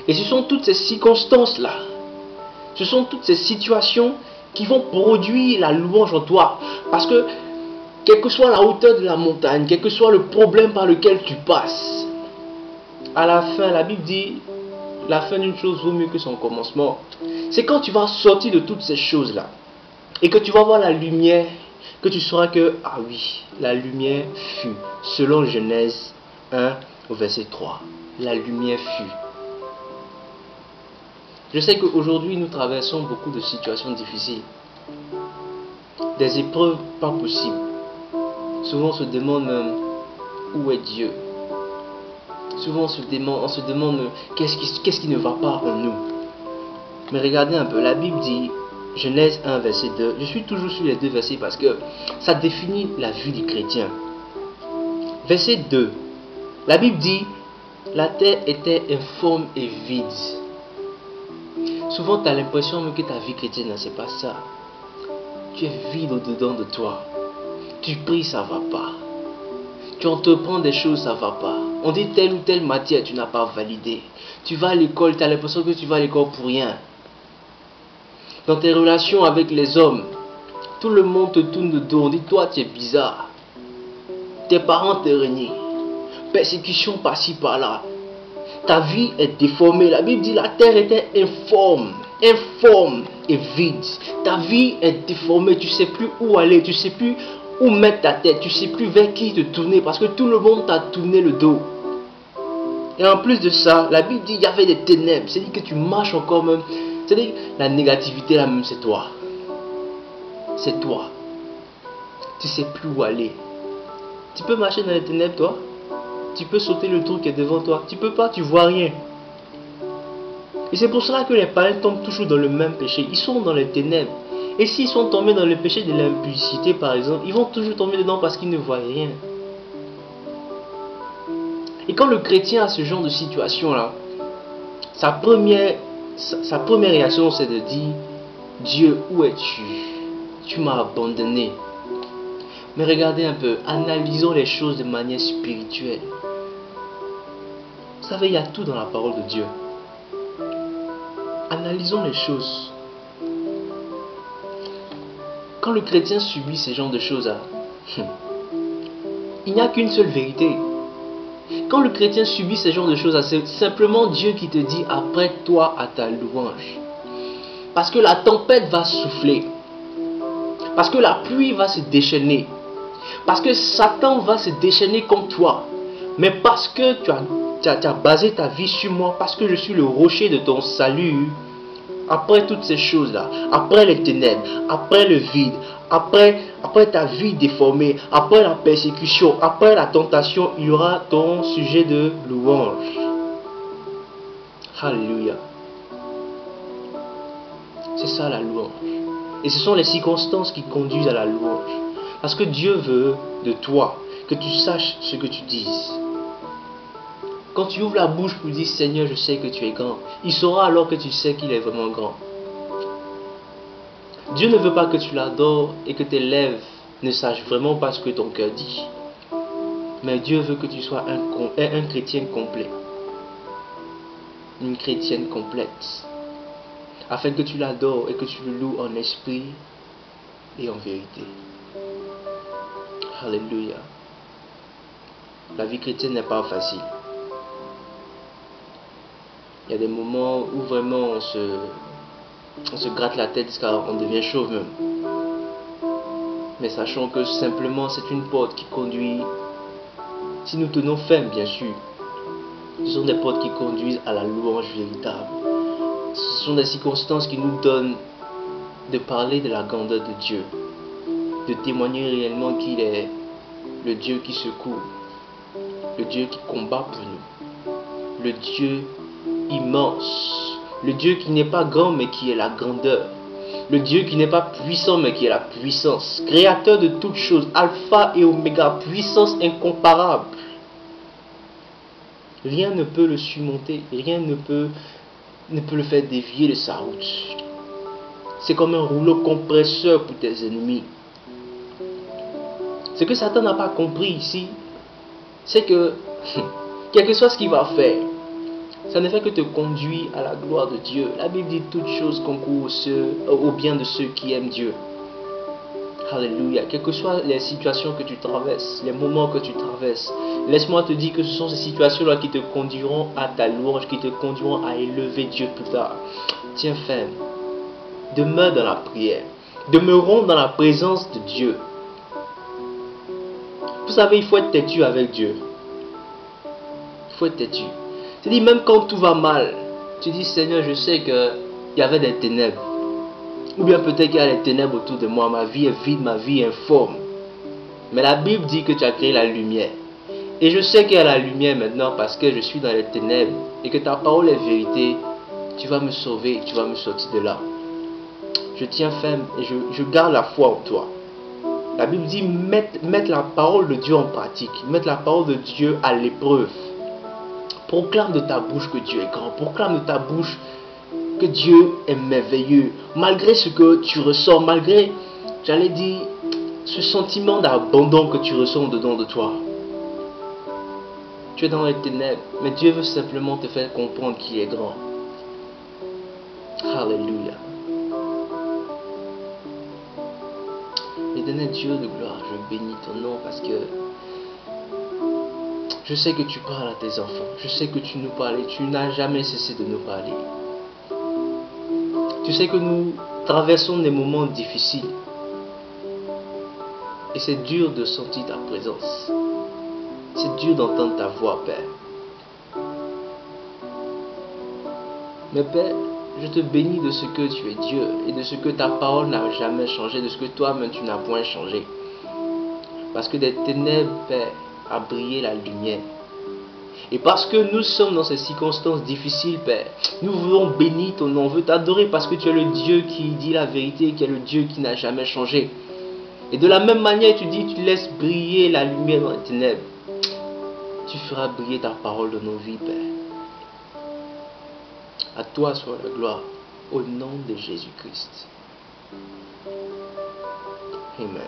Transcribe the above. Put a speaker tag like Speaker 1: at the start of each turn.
Speaker 1: Et ce sont toutes ces circonstances-là, ce sont toutes ces situations qui vont produire la louange en toi. Parce que, quelle que soit la hauteur de la montagne, quel que soit le problème par lequel tu passes, à la fin, la Bible dit, la fin d'une chose vaut mieux que son commencement. C'est quand tu vas sortir de toutes ces choses-là, et que tu vas voir la lumière, que tu sauras que, ah oui, la lumière fut, selon Genèse 1, au verset 3. La lumière fut. Je sais qu'aujourd'hui, nous traversons beaucoup de situations difficiles. Des épreuves pas possibles. Souvent, on se demande même, où est Dieu? Souvent, on se demande qu'est-ce qui ne va pas en nous. Mais regardez un peu, la Bible dit, Genèse 1, verset 2. Je suis toujours sur les deux versets parce que ça définit la vie du chrétien. Verset 2. La Bible dit, la terre était informe et vide. Souvent, tu as l'impression que ta vie chrétienne, c'est pas ça. Tu es vide au-dedans de toi. Tu pries, ça va pas. Tu entreprends des choses, ça va pas. On dit telle ou telle matière, tu n'as pas validé. Tu vas à l'école, tu as l'impression que tu vas à l'école pour rien. Dans tes relations avec les hommes, tout le monde te tourne le dos. On dit, toi, tu es bizarre. Tes parents te renient. Persécution par-ci, par-là. Ta vie est déformée. La Bible dit, la terre était informe et vide. Ta vie est déformée. Tu ne sais plus où aller. Tu ne sais plus où mettre ta tête. Tu ne sais plus vers qui te tourner. Parce que tout le monde t'a tourné le dos. Et en plus de ça, la Bible dit, il y avait des ténèbres. C'est-à-dire que tu marches encore même. C'est-à-dire la négativité là même, c'est toi. C'est toi. Tu ne sais plus où aller. Tu peux marcher dans les ténèbres, toi? Tu peux sauter le trou qui est devant toi. Tu peux pas, tu vois rien. Et c'est pour cela que les païens tombent toujours dans le même péché. Ils sont dans les ténèbres. Et s'ils sont tombés dans le péché de l'impudicité, par exemple, ils vont toujours tomber dedans parce qu'ils ne voient rien. Et quand le chrétien a ce genre de situation-là, sa première réaction, c'est de dire, Dieu, où es-tu? Tu m'as abandonné. Mais regardez un peu, analysons les choses de manière spirituelle. Vous savez, il y a tout dans la parole de Dieu. Analysons les choses. Quand le chrétien subit ce genre de choses, il n'y a qu'une seule vérité. Quand le chrétien subit ce genre de choses, c'est simplement Dieu qui te dit, apprête-toi à ta louange. Parce que la tempête va souffler. Parce que la pluie va se déchaîner. Parce que Satan va se déchaîner contre toi. Mais parce que tu as basé ta vie sur moi, parce que je suis le rocher de ton salut, après toutes ces choses-là, après les ténèbres, après le vide, après ta vie déformée, après la persécution, après la tentation, il y aura ton sujet de louange. Alléluia. C'est ça la louange. Et ce sont les circonstances qui conduisent à la louange. Parce que Dieu veut de toi que tu saches ce que tu dises. Quand tu ouvres la bouche pour dire Seigneur, je sais que tu es grand, il saura alors que tu sais qu'il est vraiment grand. Dieu ne veut pas que tu l'adores et que tes lèvres ne sachent vraiment pas ce que ton cœur dit. Mais Dieu veut que tu sois un chrétien complet. Une chrétienne complète. Afin que tu l'adores et que tu le loues en esprit et en vérité. Alléluia. La vie chrétienne n'est pas facile. Il y a des moments où vraiment on se gratte la tête jusqu'à on devient chauve même. Mais sachons que simplement c'est une porte qui conduit, si nous tenons ferme bien sûr, ce sont des portes qui conduisent à la louange véritable. Ce sont des circonstances qui nous donnent de parler de la grandeur de Dieu, de témoigner réellement qu'il est le Dieu qui secoue, le Dieu qui combat pour nous, le Dieu immense, le Dieu qui n'est pas grand mais qui est la grandeur, le Dieu qui n'est pas puissant mais qui est la puissance, créateur de toutes choses, alpha et oméga, puissance incomparable. Rien ne peut le surmonter, rien ne peut le faire dévier de sa route. C'est comme un rouleau compresseur pour tes ennemis. Ce que Satan n'a pas compris ici, c'est que, quel que soit ce qu'il va faire, ça ne fait que te conduire à la gloire de Dieu. La Bible dit toutes choses concourent au bien de ceux qui aiment Dieu. Alléluia. Quelles que soient les situations que tu traverses, les moments que tu traverses, laisse-moi te dire que ce sont ces situations-là qui te conduiront à ta louange, qui te conduiront à élever Dieu plus tard. Tiens ferme. Demeure dans la prière. Demeurons dans la présence de Dieu. Vous savez, il faut être têtu avec Dieu. Il faut être têtu. C'est-à-dire, même quand tout va mal, tu dis, Seigneur, je sais qu'il y avait des ténèbres. Ou bien peut-être qu'il y a des ténèbres autour de moi. Ma vie est vide, ma vie est informe. Mais la Bible dit que tu as créé la lumière. Et je sais qu'il y a la lumière maintenant parce que je suis dans les ténèbres. Et que ta parole est vérité. Tu vas me sauver, tu vas me sortir de là. Je tiens ferme et je garde la foi en toi. La Bible dit mettre la parole de Dieu en pratique. Mettre la parole de Dieu à l'épreuve. Proclame de ta bouche que Dieu est grand. Proclame de ta bouche que Dieu est merveilleux. Malgré ce que tu ressens, malgré, j'allais dire, ce sentiment d'abandon que tu ressens dedans de toi. Tu es dans les ténèbres, mais Dieu veut simplement te faire comprendre qu'il est grand. Alléluia. Éternel Dieu de gloire, je bénis ton nom parce que je sais que tu parles à tes enfants. Je sais que tu nous parles et tu n'as jamais cessé de nous parler. Tu sais que nous traversons des moments difficiles. Et c'est dur de sentir ta présence. C'est dur d'entendre ta voix, Père. Mais Père, je te bénis de ce que tu es Dieu et de ce que ta parole n'a jamais changé, de ce que toi-même tu n'as point changé. Parce que des ténèbres, Père, a brillé la lumière. Et parce que nous sommes dans ces circonstances difficiles, Père, nous voulons bénir ton nom, on veut t'adorer parce que tu es le Dieu qui dit la vérité, qui est le Dieu qui n'a jamais changé. Et de la même manière, tu dis, tu laisses briller la lumière dans les ténèbres. Tu feras briller ta parole dans nos vies, Père. À toi soit la gloire, au nom de Jésus-Christ. Amen.